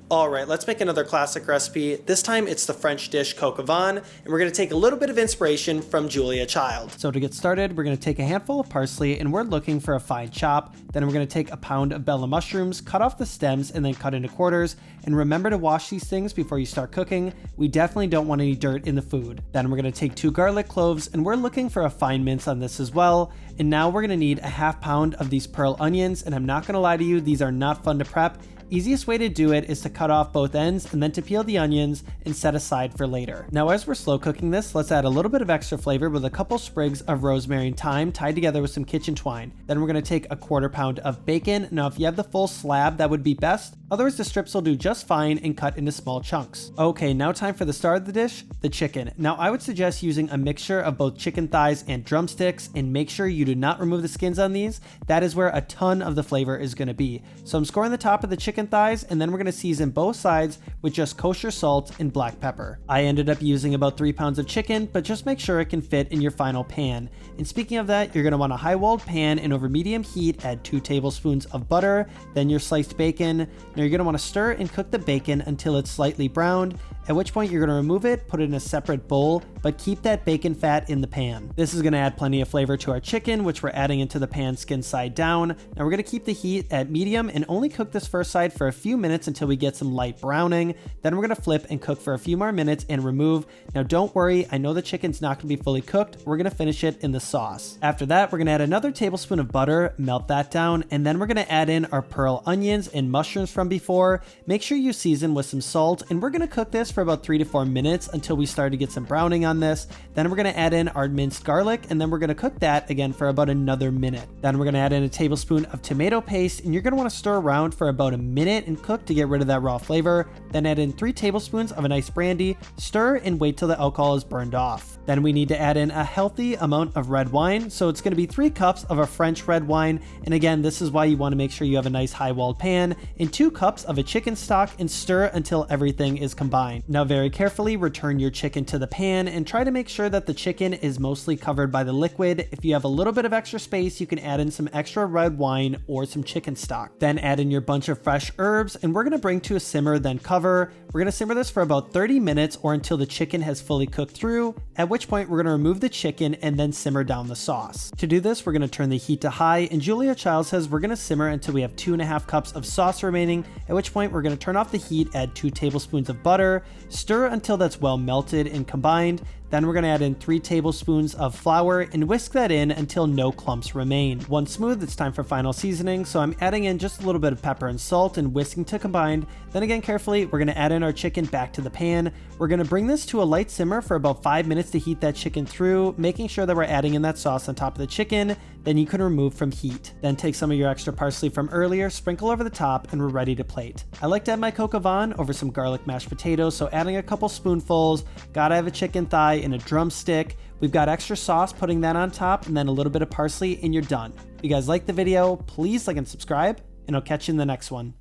Alright, let's make another classic recipe. This time it's the French dish coq au vin, and we're going to take a little bit of inspiration from Julia Child. So to get started, we're going to take a handful of parsley and we're looking for a fine chop. Then we're going to take a pound of bella mushrooms, cut off the stems and then cut into quarters. And remember to wash these things before you start cooking. We definitely don't want any dirt in the food. Then we're going to take 2 garlic cloves and we're looking for a fine mince on this as well. And now we're going to need a half pound of these pearl onions, and I'm not going to lie to you, these are not fun to prep. Easiest way to do it is to cut off both ends and then to peel the onions and set aside for later. Now as we're slow cooking this, let's add a little bit of extra flavor with a couple sprigs of rosemary and thyme tied together with some kitchen twine. Then we're going to take a 1/4 pound of bacon. Now if you have the full slab, that would be best. Otherwise the strips will do just fine and cut into small chunks. Okay, now time for the star of the dish, the chicken. Now I would suggest using a mixture of both chicken thighs and drumsticks, and make sure you do not remove the skins on these. That is where a ton of the flavor is going to be. So I'm scoring the top of the chicken thighs, and then we're going to season both sides with just kosher salt and black pepper. I ended up using about 3 pounds of chicken, but just make sure it can fit in your final pan. And speaking of that, you're going to want a high-walled pan, and over medium heat add 2 tablespoons of butter, then your sliced bacon. Now you're going to want to stir and cook the bacon until it's slightly browned, at which point you're going to remove it, put it in a separate bowl, but keep that bacon fat in the pan. This is going to add plenty of flavor to our chicken, which we're adding into the pan skin side down. Now we're going to keep the heat at medium and only cook this first side for a few minutes until we get some light browning. Then we're going to flip and cook for a few more minutes and remove. Now don't worry, I know the chicken's not going to be fully cooked. We're going to finish it in the sauce. After that, we're going to add another tablespoon of butter, melt that down, and then we're going to add in our pearl onions and mushrooms from before. Make sure you season with some salt, and we're going to cook this for about 3 to 4 minutes until we start to get some browning on this. Then we're going to add in our minced garlic, and then we're going to cook that again for about another minute. Then we're going to add in a tablespoon of tomato paste, and you're going to want to stir around for about a minute and cook to get rid of that raw flavor. Then add in 3 tablespoons of a nice brandy, stir and wait till the alcohol is burned off. Then we need to add in a healthy amount of red wine, so it's going to be 3 cups of a French red wine. And again, this is why you want to make sure you have a nice high-walled pan, and 2 cups of a chicken stock, and stir until everything is combined. Now very carefully return your chicken to the pan and try to make sure that the chicken is mostly covered by the liquid. If you have a little bit of extra space, you can add in some extra red wine or some chicken stock. Then add in your bunch of fresh herbs, and we're going to bring to a simmer, then cover. We're going to simmer this for about 30 minutes or until the chicken has fully cooked through, at which point we're going to remove the chicken and then simmer down the sauce. To do this, we're going to turn the heat to high, and Julia Child says we're going to simmer until we have 2.5 cups of sauce remaining, at which point we're going to turn off the heat, add 2 tablespoons of butter, stir until that's well melted and combined. Then we're going to add in 3 tablespoons of flour and whisk that in until no clumps remain. Once smooth, it's time for final seasoning, so I'm adding in just a little bit of pepper and salt and whisking to combine. Then again, carefully, we're going to add in our chicken back to the pan. We're going to bring this to a light simmer for about 5 minutes to heat that chicken through, making sure that we're adding in that sauce on top of the chicken. Then you can remove from heat. Then take some of your extra parsley from earlier, sprinkle over the top, and we're ready to plate. I like to add my coq au vin over some garlic mashed potatoes, so adding a couple spoonfuls. Gotta have a chicken thigh and a drumstick. We've got extra sauce, putting that on top, and then a little bit of parsley, and you're done. If you guys like the video, please like and subscribe, and I'll catch you in the next one.